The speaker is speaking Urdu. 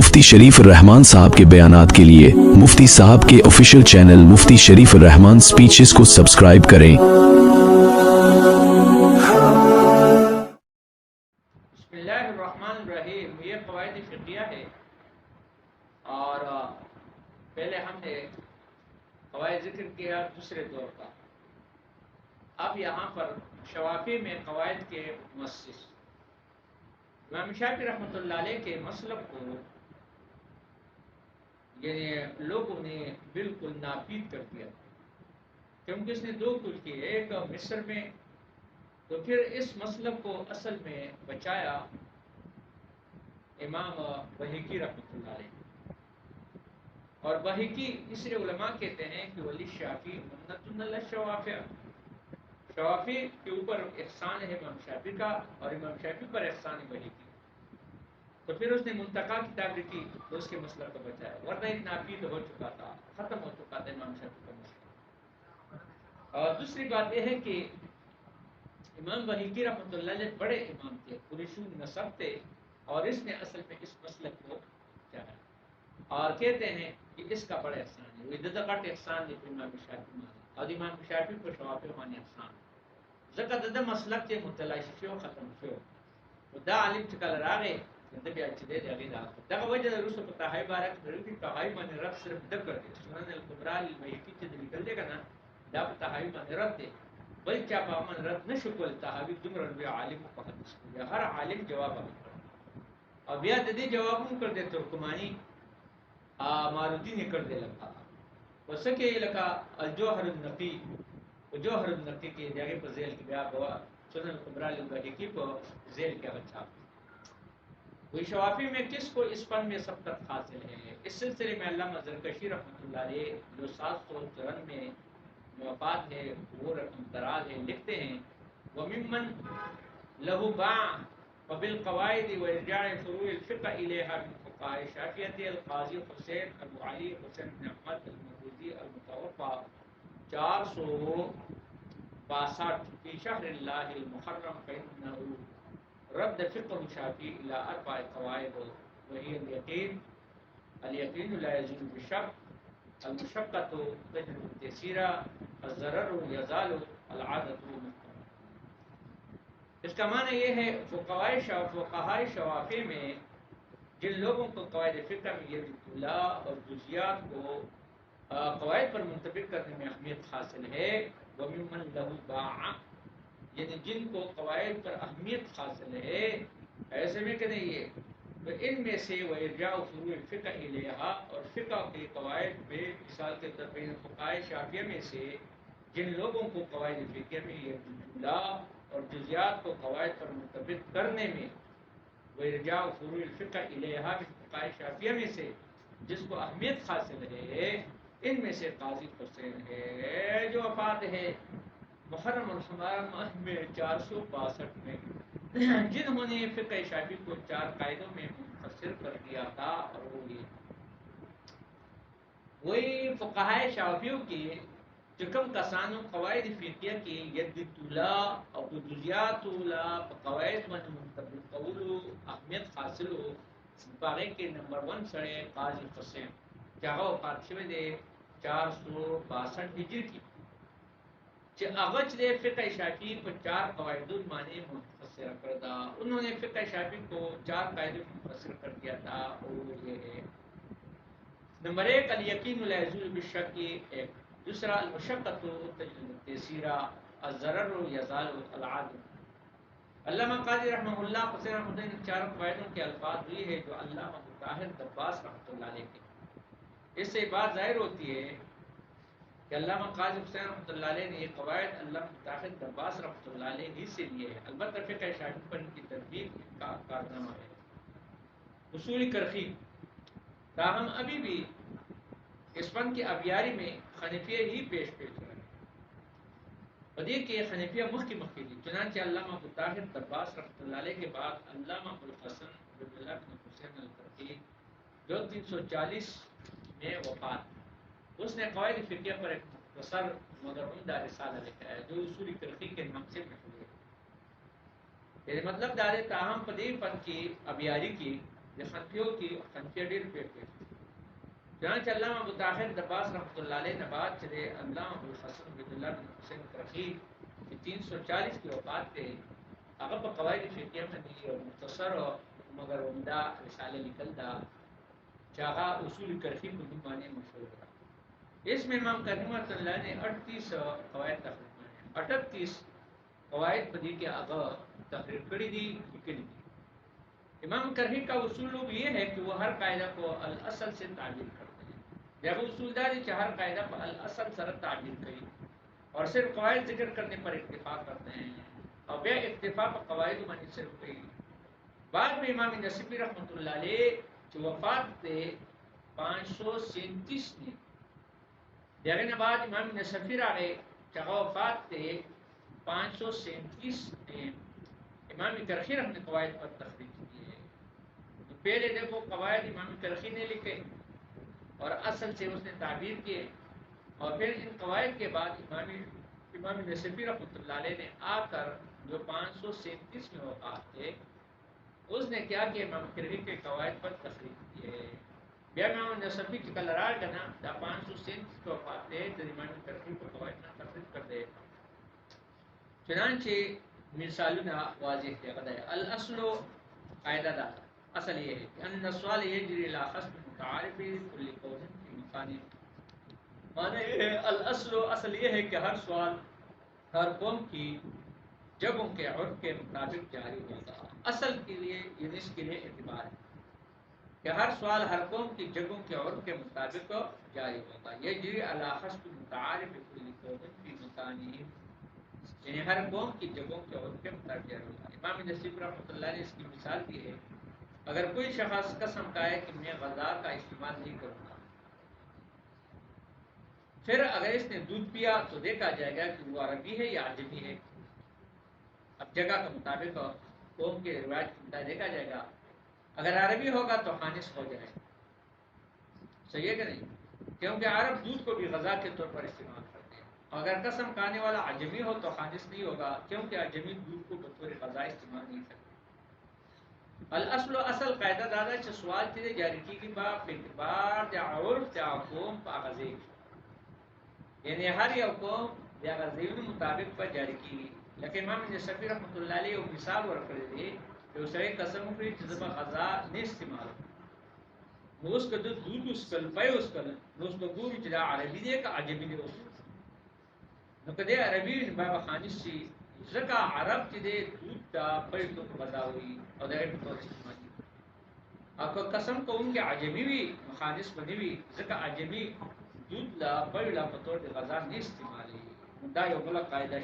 مفتی شریف الرحمان صاحب کے بیانات کے لیے مفتی صاحب کے آفیشیل چینل مفتی شریف الرحمان سپیچز کو سبسکرائب کریں۔ بسم اللہ الرحمن الرحیم۔ یہ قواعد فقہیہ ہے اور پہلے ہم نے قواعد ذکر کیا دوسرے دور کا۔ اب یہاں پر شوافی میں قواعد کے مؤسس امام شافعی رحمۃ اللہ علیہ کے مسلک کو یعنی لوگوں نے بالکل ناپید کر دیا، کیونکہ اس نے دو کچھ کیے، ایک مصر میں، تو پھر اس مسلک کو اصل میں بچایا امام بہقی رحمۃ اللہ علیہ۔ اور بہقی اس لیے علماء کہتے ہیں کہ ولی شافعی منت اللہ شوافع، شوافی کے اوپر احسان ہے امام شافعی کا اور امام شافعی پر احسان ہے بہقی۔ تو پھر اس نے منتقا کتاب لکھی تو اس کے مسئلہ کو بچایا، ورنہ ایک ناپید ہو چکا تھا، ختم ہو چکا تھا امام شافعی کا مسئلہ۔ اور دوسری بات یہ ہے کہ امام بہقی رحمۃ اللہ علیہ بڑے امام تھے، قریشون نسب تھے، اور اس نے اصل میں اس مسلک کو چاہا اور کہتے ہیں کہ اس کا بڑا احسان ہے، وہ ددقٹ احسان ہے امام شافعی مانے، اور امام شافعی کو شوافی مانے احسان زکا دد مسلک کے متلاشی شو ختم شو دا عالم چکل راغے د بیا چې دی هغې دغه وجه د وروسته په طحاوي باره کې درل چې طحاوي باندې رد صرف ده کړ دی، سنن الکبرا للبیهقي چې د لیکل دی که نه دا په طحاوي باندې رد دی، بل چا په هغه باندې رد نه شو کولی۔ طحاوي دومره لوی عالم په حدیث کې هر عالم جواب هغه کړ، او بیا د دې جواب هم کړ دی ترکماني مارودین یې کړ دی لکه په څه کې لکه الجوهر النقي، په جوهر النقي کې د هغې په ذیل کې بیا سنن الکبرا للبیهقي په ذیل کې هغه چاپ کوئی شوافی میں کس کو اس فن میں سبقت حاصل ہے؟ اس سلسلے میں علامہ زرکشی رحمۃ اللہ علیہ جو 754 میں وفات ہے، وہ رقم دراز ہے، لکھتے ہیں وممن له باع وبالقواعد وارجاع فروع الفقہ الیہا من فقہاء شافعیۃ القاضی حسین ابو علی حسین بن احمد المروزی المتوفى 462 فی شہر اللہ المحرم، فإنه رد فقہ شافعی الى 4 قواعد وهي اليقین لا يزول بالشک، المشقۃ تجلب التيسیر، الضرر یزال، العادۃ محکمہ۔ اس کا معنی یہ ہے فقہاء شوافی میں جن لوگوں کو قواعد فقہ میں یہ اطلاع اور جزیات کو قواعد پر منطبق کرنے میں اہمیت حاصل ہے، وممن له باع یعنی جن کو قواعد پر اہمیت حاصل ہے، ایسے میں کہ نہیں یہ تو ان میں سے وہ ارجاء فروع الفقہ الیہا، اور فقہ کے قواعد پہ مثال کے طور پر فقہاء شافعیہ میں سے جن لوگوں کو قواعد فقہ میں یہ اطلاع اور جزیات کو قواعد پر منطبق کرنے میں وہ ارجاء فروع الفقہ الیہا فقہاء شافعیہ میں سے جس کو اہمیت حاصل ہے، ان میں سے قاضی حسین ہے جو وفات ہے محرم الحرام میں 462 میں، جنہوں نے فقہ شافعی کو 4 قاعدوں میں منحصر کر دیا تھا، اور وہ یہ وہی فقہاء شافعیوں کی چکم کسانو قواعد فقہیہ کی ید طولا اور جزیات طولا قواعد من منطبق قولو اہمیت حاصل ہو باغی کے نمبر 1 سڑے قاضی حسین جاگہ وفات شوے دے 462 ہجری کی، کہ اغچ دے فقہ شافعی کو 4 قواعد المانی منحصر کردہ، انہوں نے فقہ شافعی کو 4 قاعدوں میں منحصر کر دیا تھا، اور یہ ہے نمبر 1 الیقین لا یزول بالشک، ایک دوسرا المشقۃ تجلب التیسیر، الضرر یزال، العادۃ۔ علامہ قاضی رحمہ اللہ حسین رحمۃ اللہ ان 4 قواعدوں کے الفاظ ہوئی ہے جو علامہ طاہر دباس رحمۃ اللہ علیہ کے، اس سے بات ظاہر ہوتی ہے کہ علامہ قاضی حسین رحمۃ اللہ علیہ نے یہ قواعد علامہ طاہر دباس رحمۃ اللہ علیہ ہی سے لیے ہیں، البتہ فقہ شافعی پر ان کی تطبیق کا کارنامہ ہے۔ اصول کرخی تاہم ابھی بھی اس فن کی ابیاری میں حنفیہ ہی پیش رہے ہیں، بدی کہ حنفیہ مخی دی، چنانچہ علامہ ابو طاہر دباس رحمۃ اللہ علیہ کے بعد علامہ ابو الحسن بن اللہ بن حسین الکرخی جو 340 میں وفات، اس نے قواعد فقہیہ پر ایک مختصر مگر عمدہ رسالہ لکھا ہے جو اصول کرخی کے نام سے مشہور ہے۔ یعنی مطلب دارے تاہم پدی فن کی ابیاری کی د خنفیو کې خنفیه ډېر پیښ چنانچہ علامہ ابو طاہر دباس رحمۃ اللہ علیہ نے بات چلے علامہ ابو الحسن عبید اللہ بن حسین کرخی کی 340 کی وفات پہ هغه په قواعد فقهیه باندې یو مختصر مگر عمدہ رساله لیکل دا چې هغه اصول کرخی په نوم باندې مشهور ده. اس میں امام کریم رحمۃ اللہ نے 38 قواعد تحریر کړي 38 قواعد په دې کې هغه تحریر کړي دي لیکلي دي. امام کرخی کا اصول یہ ہے کہ وہ ہر قاعدہ کو الاصل سے تعبیر کرتے ہیں. جب اصول داری کہ ہر قاعدہ پر الاصل سر تعبیر کری اور صرف قواعد ذکر کرنے پر اتفاق کرتے ہیں اور بے اتفاق قواعد من صرف کئی. بعد میں امام نصفی رحمۃ اللہ علیہ جو وفات تھے 537 میں دیکھنے بعد امام نصفی رہے جگہ وفات تھے 537 میں امام کرخی رحمۃ نے قواعد پر تخریج کی ہے. تو پہلے دیکھو قواعد امام کرخی نے لکھے اور اصل سے اس نے تعبیر کیے اور پھر ان قواعد کے بعد امام نصفی رحمۃ اللہ علیہ نے آ کر جو 537 میں وفات تھے اس نے کیا کہ امام کرخی کے قواعد پر تخریج کیے. بیا امام نصفی کی کل راج گنا دا 537 کے وفات تھے تو امام کرخی کو قواعد نہ تخریج کر دے. چنانچہ مثالنا واضح ہے غدا الاصل قاعدہ دا اصل یہ ہے کہ ان السؤال یجری لا خصم متعارف کل قول فی مکان. معنی الاصل اصل یہ ہے کہ ہر سوال ہر قوم کی جگہوں کے عرف کے مطابق جاری ہوگا. اصل کے لیے یہ اس کے لیے اعتبار ہے کہ ہر سوال ہر قوم کی جگہوں کے عرف کے مطابق جاری ہوگا. یجری علی خصم متعارف کل قول فی مکانہ یعنی ہر قوم کی جگہوں کے عرف کے مطابق جاری ہوگا. امام نصیب رحمۃ اللہ نے اس کی مثال دی ہے اگر کوئی شخص قسم کھائے کہ میں غذا کا استعمال نہیں کروں گا پھر اگر اس نے دودھ پیا تو دیکھا جائے گا کہ وہ عربی ہے یا عجمی ہے. اب جگہ کے مطابق قوم کے رواج کے مطابق دیکھا جائے گا. اگر عربی ہوگا تو خانص ہو جائے گا. صحیح ہے کہ نہیں؟ کیونکہ عرب دودھ کو بھی غذا کے طور پر استعمال کرتے ہیں. اگر قسم کھانے والا عجمی ہو تو خانص نہیں ہوگا کیونکہ عجمی دودھ کو بطور غذا استعمال نہیں کرتے. الاصل اصل قاعدہ دادا چھ سوال تیرے جاری کی گی با اعتبار دا عرف دا قوم پا غزی یعنی ہر یا قوم دا غزیون مطابق پر جاری کی گی. لیکن امام نصفی رحمۃ اللہ علیہ وہ مثال ورکڑے دے کہ اس نے قسم اکڑی جذبہ غذا نہیں استعمال نو اس کا دودھ اس کل پے اس کل نو اس کا گوری جدا عربی دے کا عجمی دے نو کدے عربی بابا خانش سی زکا عرب چې دې دود دا پېټو په بداوي او دا په توګه استعمالي. اګه قسم کوم کې عجمی وي مخالص بني وي زکا عجمی دود لا پېړه په توګه غذا نه استعمالي. دا یو بل قاعده